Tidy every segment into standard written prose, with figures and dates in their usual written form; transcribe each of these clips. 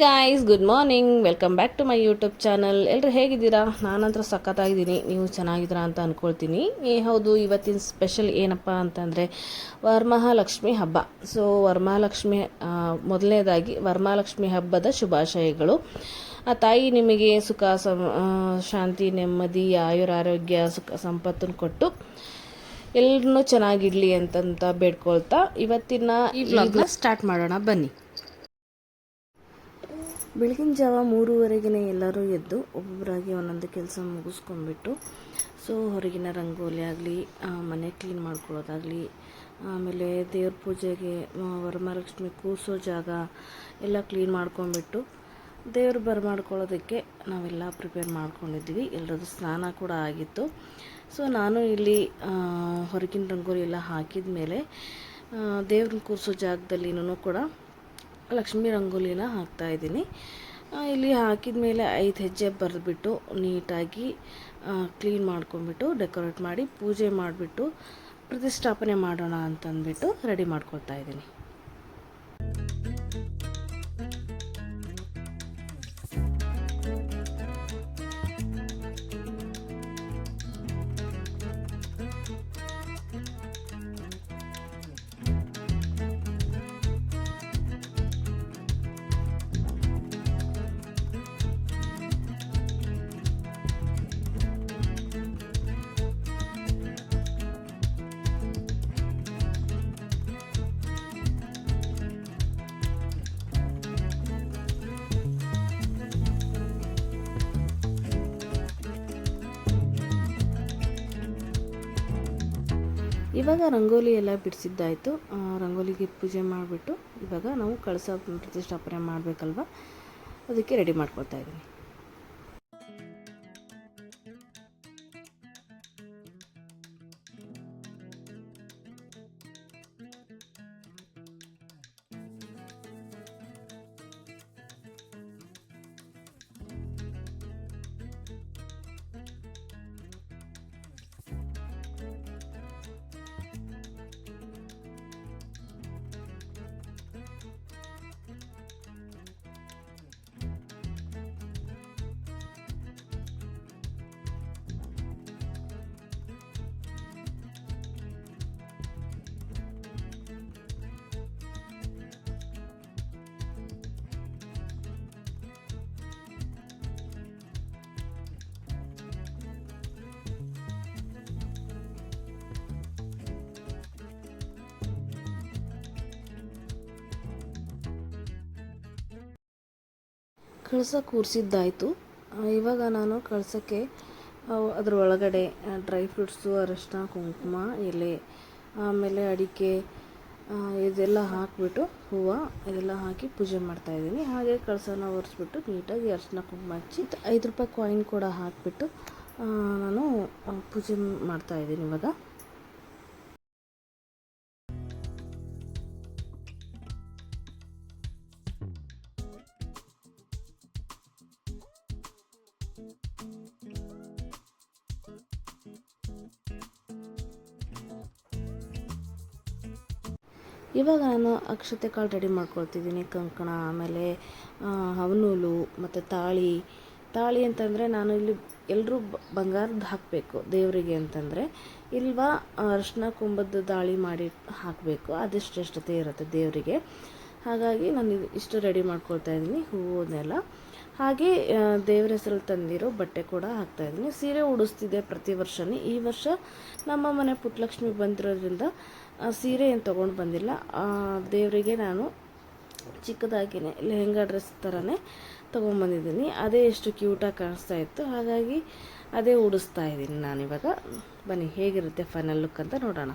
Guys, good morning. Welcome back to my YouTube channel. ಎಲ್ಲರೂ ಹೇಗಿದ್ದೀರಾ? ನಾನಂತರ ಸಖತ್ತಾಗಿದ್ದೀನಿ. ನೀವು ಚೆನ್ನಾಗಿದ್ದೀರಾ ಅಂತ ಅಂದ್ಕೊಳ್ತೀನಿ. ಹೌದು, ಇವತ್ತಿನ ಸ್ಪೆಷಲ್ ಏನಪ್ಪ ಅಂತಂದರೆ ವರಮಹಾಲಕ್ಷ್ಮಿ ಹಬ್ಬ. ಸೊ ವರಮಹಾಲಕ್ಷ್ಮಿ ಮೊದಲನೇದಾಗಿ ವರಮಹಾಲಕ್ಷ್ಮಿ ಹಬ್ಬದ ಶುಭಾಶಯಗಳು. ಆ ತಾಯಿ ನಿಮಗೆ ಸುಖ ಶಾಂತಿ, ನೆಮ್ಮದಿ, ಆಯುರಾರೋಗ್ಯ, ಸುಖ ಸಂಪತ್ತನ್ನು ಕೊಟ್ಟು ಎಲ್ಲರನ್ನೂ ಚೆನ್ನಾಗಿಡಲಿ ಅಂತಂತ ಬೇಡ್ಕೊಳ್ತಾ ಇವತ್ತಿನ ಈ ವ್ಲಾಗ್ನ ಸ್ಟಾರ್ಟ್ ಮಾಡೋಣ ಬನ್ನಿ. ಬೆಳಗಿನ ಜಾವ 3:30ಗೆ ಎಲ್ಲರೂ ಎದ್ದು ಒಬ್ಬೊಬ್ಬರಾಗಿ ಒಂದೊಂದು ಕೆಲಸ ಮುಗಿಸ್ಕೊಂಡ್ಬಿಟ್ಟು, ಸೊ ಹೊರಗಿನ ರಂಗೋಲಿ ಆಗಲಿ, ಮನೆ ಕ್ಲೀನ್ ಮಾಡ್ಕೊಳ್ಳೋದಾಗಲಿ, ಆಮೇಲೆ ದೇವ್ರ ಪೂಜೆಗೆ ವರಮಹಾಲಕ್ಷ್ಮಿ ಕೂರಿಸೋ ಜಾಗ ಎಲ್ಲ ಕ್ಲೀನ್ ಮಾಡ್ಕೊಂಡ್ಬಿಟ್ಟು ದೇವ್ರು ಬರಮಾಡ್ಕೊಳ್ಳೋದಕ್ಕೆ ನಾವೆಲ್ಲ ಪ್ರಿಪೇರ್ ಮಾಡ್ಕೊಂಡಿದ್ವಿ. ಎಲ್ಲರದ್ದು ಸ್ನಾನ ಕೂಡ ಆಗಿತ್ತು. ಸೊ ನಾನು ಇಲ್ಲಿ ಹೊರಗಿನ ರಂಗೋಲಿ ಎಲ್ಲ ಹಾಕಿದ ಮೇಲೆ ದೇವ್ರನ್ನ ಕೂರಿಸೋ ಜಾಗದಲ್ಲಿನೂ ಕೂಡ ಲಕ್ಷ್ಮೀ ರಂಗೋಲಿನ ಹಾಕ್ತಾಯಿದ್ದೀನಿ. ಇಲ್ಲಿ ಹಾಕಿದ ಮೇಲೆ 5 ಹೆಜ್ಜೆ ಬರೆದ್ಬಿಟ್ಟು ನೀಟಾಗಿ ಕ್ಲೀನ್ ಮಾಡ್ಕೊಂಡ್ಬಿಟ್ಟು ಡೆಕೋರೇಟ್ ಮಾಡಿ ಪೂಜೆ ಮಾಡಿಬಿಟ್ಟು ಪ್ರತಿಷ್ಠಾಪನೆ ಮಾಡೋಣ ಅಂತಂದ್ಬಿಟ್ಟು ರೆಡಿ ಮಾಡ್ಕೊಳ್ತಾ ಇದ್ದೀನಿ. ಇವಾಗ ರಂಗೋಲಿ ಎಲ್ಲ ಬಿಡಿಸಿದ್ದಾಯಿತು. ರಂಗೋಲಿಗೆ ಪೂಜೆ ಮಾಡಿಬಿಟ್ಟು ಇವಾಗ ನಾವು ಕಳಸ ಪ್ರತಿಷ್ಠಾಪನೆ ಮಾಡಬೇಕಲ್ವ, ಅದಕ್ಕೆ ರೆಡಿ ಮಾಡ್ಕೊಳ್ತಾ ಇದ್ದೀನಿ. ಕಳಸ ಕೂರಿಸಿದ್ದಾಯಿತು. ಇವಾಗ ನಾನು ಕಳಸಕ್ಕೆ ಅದರ ಒಳಗಡೆ ಡ್ರೈ ಫ್ರೂಟ್ಸು, ಅರಿಶಿನ, ಕುಂಕುಮ, ಎಲೆ, ಆಮೇಲೆ ಅಡಿಕೆ ಇದೆಲ್ಲ ಹಾಕಿಬಿಟ್ಟು ಹೂವು ಇದೆಲ್ಲ ಹಾಕಿ ಪೂಜೆ ಮಾಡ್ತಾಯಿದ್ದೀನಿ. ಹಾಗೆ ಕಳಸನ ಒರೆಸ್ಬಿಟ್ಟು ನೀಟಾಗಿ ಅರಿಶಿನ ಕುಂಕುಮ ಹಚ್ಚಿ 5 ರೂಪಾಯಿ ಕಾಯಿನ್ ಕೂಡ ಹಾಕಿಬಿಟ್ಟು ನಾನು ಪೂಜೆ ಮಾಡ್ತಾಯಿದ್ದೀನಿ ಇವಾಗ. ಇವಾಗ ನಾನು ಅಕ್ಷತೆ ಕಾಳು ರೆಡಿ ಮಾಡ್ಕೊಳ್ತಿದ್ದೀನಿ. ಕಂಕಣ, ಆಮೇಲೆ ಹವನೂಲು ಮತ್ತು ತಾಳಿ ಅಂತಂದರೆ ನಾನು ಇಲ್ಲಿ ಎಲ್ಲರೂ ಬಂಗಾರದ್ದು ಹಾಕಬೇಕು ದೇವರಿಗೆ ಅಂತಂದರೆ, ಇಲ್ವಾ ಅರಿಶಿನ ಕುಂಬದ್ದು ದಾಳಿ ಮಾಡಿ ಹಾಕಬೇಕು, ಅದೆಷ್ಟೆಷ್ಟತೆ ಇರುತ್ತೆ ದೇವರಿಗೆ. ಹಾಗಾಗಿ ನಾನು ಇಷ್ಟು ರೆಡಿ ಮಾಡ್ಕೊಳ್ತಾ ಇದ್ದೀನಿ, ಹೂವನ್ನೆಲ್ಲ. ಹಾಗೆ ದೇವ್ರ ಹೆಸರಲ್ಲಿ ತಂದಿರೋ ಬಟ್ಟೆ ಕೂಡ ಹಾಕ್ತಾಯಿದ್ದೀನಿ. ಸೀರೆ ಉಡಿಸ್ತಿದ್ದೆ ಪ್ರತಿ ವರ್ಷವೇ. ಈ ವರ್ಷ ನಮ್ಮ ಮನೆ ಪುಟ್ಟಲಕ್ಷ್ಮಿ ಬಂದಿರೋದ್ರಿಂದ ಸೀರೆ ಏನು ತೊಗೊಂಡು ಬಂದಿಲ್ಲ. ದೇವರಿಗೆ ನಾನು ಚಿಕ್ಕದಾಗಿಯೇ ಲೆಹೆಂಗಾ ಡ್ರೆಸ್ ಥರನೇ ತೊಗೊಂಬಂದಿದ್ದೀನಿ. ಅದೇ ಎಷ್ಟು ಕ್ಯೂಟಾಗಿ ಕಾಣಿಸ್ತಾ ಇತ್ತು, ಹಾಗಾಗಿ ಅದೇ ಉಡಿಸ್ತಾ ಇದ್ದೀನಿ ನಾನಿವಾಗ. ಬನ್ನಿ ಹೇಗಿರುತ್ತೆ ಫೈನಲ್ ಲುಕ್ ಅಂತ ನೋಡೋಣ.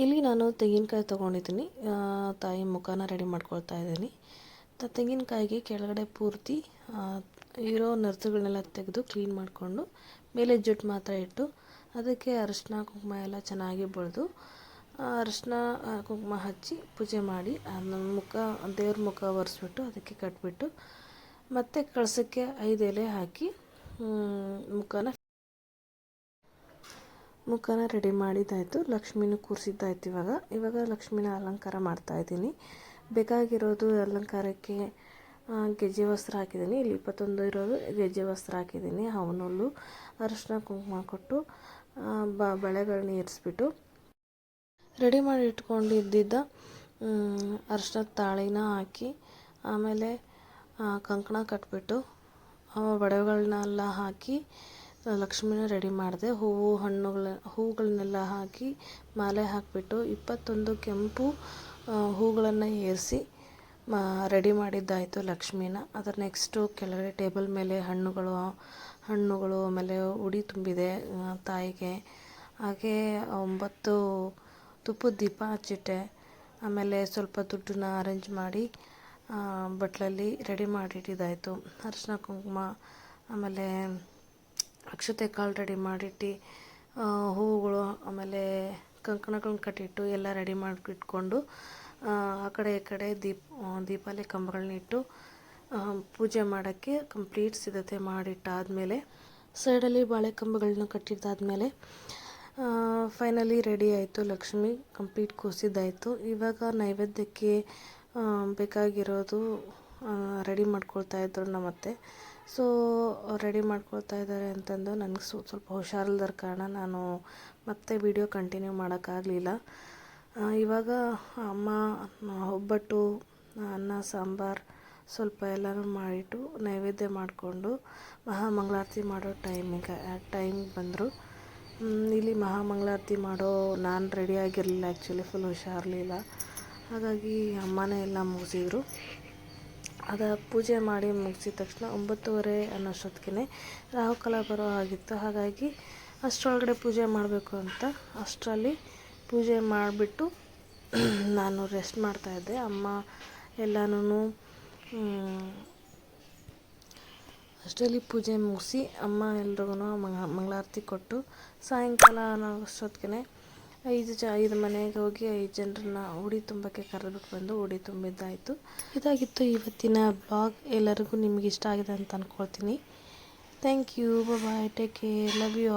ಇಲ್ಲಿ ನಾನು ತೆಂಗಿನಕಾಯಿ ತೊಗೊಂಡಿದ್ದೀನಿ. ತಾಯಿ ಮುಖನ ರೆಡಿ ಮಾಡ್ಕೊಳ್ತಾ ಇದ್ದೀನಿ. ತೆಂಗಿನಕಾಯಿಗೆ ಕೆಳಗಡೆ ಪೂರ್ತಿ ಇರೋ ನರ್ಸುಗಳನ್ನೆಲ್ಲ ತೆಗೆದು ಕ್ಲೀನ್ ಮಾಡಿಕೊಂಡು ಮೇಲೆ ಜುಟ್ಟು ಮಾತ್ರ ಇಟ್ಟು ಅದಕ್ಕೆ ಅರಿಶಿನ ಕುಂಕುಮ ಎಲ್ಲ ಚೆನ್ನಾಗಿ ಬಳಿದು ಅರಿಶಿನ ಕುಂಕುಮ ಹಚ್ಚಿ ಪೂಜೆ ಮಾಡಿ ದೇವ್ರ ಮುಖ ಒರೆಸ್ಬಿಟ್ಟು ಅದಕ್ಕೆ ಕಟ್ಬಿಟ್ಟು ಮತ್ತು ಕಳಸಕ್ಕೆ 5 ಎಲೆ ಹಾಕಿ ಮುಖನ ರೆಡಿ ಮಾಡಿದ್ದಾಯಿತು. ಲಕ್ಷ್ಮಿನೂ ಕೂರಿಸಿದ್ದಾಯಿತು. ಇವಾಗ ಲಕ್ಷ್ಮಿನ ಅಲಂಕಾರ ಮಾಡ್ತಾಯಿದ್ದೀನಿ. ಬೇಕಾಗಿರೋದು ಅಲಂಕಾರಕ್ಕೆ ಗೆಜ್ಜೆ ವಸ್ತ್ರ ಹಾಕಿದ್ದೀನಿ. ಇಲ್ಲಿ 21 ಇರೋದು ಗೆಜ್ಜೆ ವಸ್ತ್ರ ಹಾಕಿದ್ದೀನಿ. ಹವನಲ್ಲೂ ಅರಿಶಿನ ಕುಂಕುಮ ಕೊಟ್ಟು ಬಳೆಗಳನ್ನ ಏರಿಸ್ಬಿಟ್ಟು ರೆಡಿ ಮಾಡಿ ಇಟ್ಕೊಂಡಿದ್ದ ಅರಿಶಿನದ ತಾಳಿನ ಹಾಕಿ ಆಮೇಲೆ ಕಂಕಣ ಕಟ್ಬಿಟ್ಟು ಬಳೆಗಳನ್ನೆಲ್ಲ ಹಾಕಿ ಲಕ್ಷ್ಮಿನ ರೆಡಿ ಮಾಡಿದೆ. ಹೂಗಳನ್ನೆಲ್ಲ ಹಾಕಿ ಮಾಲೆ ಹಾಕಿಬಿಟ್ಟು 21 ಕೆಂಪು ಹೂಗಳನ್ನು ಏರಿಸಿ ರೆಡಿ ಮಾಡಿದ್ದಾಯಿತು ಲಕ್ಷ್ಮಿನ. ಅದರ ನೆಕ್ಸ್ಟು ಕೆಳಗಡೆ ಟೇಬಲ್ ಮೇಲೆ ಹಣ್ಣುಗಳು ಆಮೇಲೆ ಉಡಿ ತುಂಬಿದೆ ತಾಯಿಗೆ. ಹಾಗೆ 9 ತುಪ್ಪದ ದೀಪ ಹಚ್ಚಿಟ್ಟೆ. ಆಮೇಲೆ ಸ್ವಲ್ಪ ದುಡ್ಡನ್ನ ಅರೇಂಜ್ ಮಾಡಿ ಬಟ್ಲಲ್ಲಿ ರೆಡಿ ಮಾಡಿಟ್ಟಿದ್ದಾಯಿತು. ಅರಿಶಿನ ಕುಂಕುಮ ಆಮೇಲೆ ಅಕ್ಷತೆ ಕಾಳು ರೆಡಿ ಮಾಡಿಟ್ಟು ಹೂವುಗಳು ಆಮೇಲೆ ಕಂಕಣಗಳನ್ನ ಕಟ್ಟಿಟ್ಟು ಎಲ್ಲ ರೆಡಿ ಮಾಡಿ ಇಟ್ಕೊಂಡು ಆ ಕಡೆ ಈ ಕಡೆ ದೀಪಾವಳಿ ಕಂಬಗಳನ್ನ ಇಟ್ಟು ಪೂಜೆ ಮಾಡೋಕ್ಕೆ ಕಂಪ್ಲೀಟ್ ಸಿದ್ಧತೆ ಮಾಡಿಟ್ಟಾದಮೇಲೆ ಸೈಡಲ್ಲಿ ಬಾಳೆ ಕಂಬಗಳನ್ನ ಕಟ್ಟಿದ್ದಾದಮೇಲೆ ಫೈನಲಿ ರೆಡಿ ಆಯಿತು. ಲಕ್ಷ್ಮಿ ಕಂಪ್ಲೀಟ್ ಕೂರಿಸಿದ್ದಾಯಿತು. ಇವಾಗ ನೈವೇದ್ಯಕ್ಕೆ ಬೇಕಾಗಿರೋದು ರೆಡಿ ಮಾಡ್ಕೊಳ್ತಾ ಇದ್ರು ನಮ್ಮತ್ತೆ. ಸೊ ರೆಡಿ ಮಾಡ್ಕೊಳ್ತಾ ಇದ್ದಾರೆ ಅಂತಂದು ನನಗೆ ಸ್ವಲ್ಪ ಹುಷಾರಿಲ್ದರ ಕಾರಣ ನಾನು ಮತ್ತೆ ವಿಡಿಯೋ ಕಂಟಿನ್ಯೂ ಮಾಡೋಕ್ಕಾಗಲಿಲ್ಲ. ಇವಾಗ ಅಮ್ಮ ಒಬ್ಬಟ್ಟು ಅನ್ನ ಸಾಂಬಾರು ಸ್ವಲ್ಪ ಎಲ್ಲನೂ ಮಾಡಿಟ್ಟು ನೈವೇದ್ಯ ಮಾಡಿಕೊಂಡು ಮಹಾಮಂಗಳಾರತಿ ಮಾಡೋ ಟೈಮಿಗೆ ಬಂದರು. ಇಲ್ಲಿ ಮಹಾಮಂಗಳಾರತಿ ಮಾಡೋ ನಾನು ರೆಡಿಯಾಗಿರಲಿಲ್ಲ. ಆ್ಯಕ್ಚುಲಿ ಫುಲ್ ಹುಷಾರಿರಲಿಲ್ಲ. ಹಾಗಾಗಿ ಅಮ್ಮನೇ ಎಲ್ಲ ಮುಗಿಸಿದ್ರು. ಪೂಜೆ ಮಾಡಿ ಮುಗಿಸಿದ ತಕ್ಷಣ 9:30 ಅನ್ನೋಷ್ಟೊತ್ತಿಗೆ ರಾಹುಕಾಲ ಬರೋ ಆಗಿತ್ತು. ಹಾಗಾಗಿ ಅಷ್ಟರೊಳಗಡೆ ಪೂಜೆ ಮಾಡಬೇಕು ಅಂತ ಅಷ್ಟರಲ್ಲಿ ಪೂಜೆ ಮಾಡಿಬಿಟ್ಟು ನಾನು ರೆಸ್ಟ್ ಮಾಡ್ತಾಯಿದ್ದೆ. ಅಮ್ಮ ಎಲ್ಲನೂ ಅಷ್ಟರಲ್ಲಿ ಪೂಜೆ ಮುಗಿಸಿ ಅಮ್ಮ ಎಲ್ರಿಗೂ ಮಂಗಳಾರತಿ ಕೊಟ್ಟು ಸಾಯಂಕಾಲ ಅಷ್ಟೊತ್ತಿಗೆ 5 ಮನೆಗೆ ಹೋಗಿ 5 ಜನರನ್ನ ಉಡಿ ತುಂಬಕ್ಕೆ ಕರೆದ್ಬಿಟ್ಟು ಬಂದು ಉಡಿ ತುಂಬಿದ್ದಾಯಿತು. ಇದಾಗಿತ್ತು ಇವತ್ತಿನ ಬ್ಲಾಗ್. ಎಲ್ಲರಿಗೂ ನಿಮಗೆ ಇಷ್ಟ ಆಗಿದೆ ಅಂತ ಅಂದ್ಕೊಳ್ತೀನಿ. Thank you. Bye. Take care. Love you.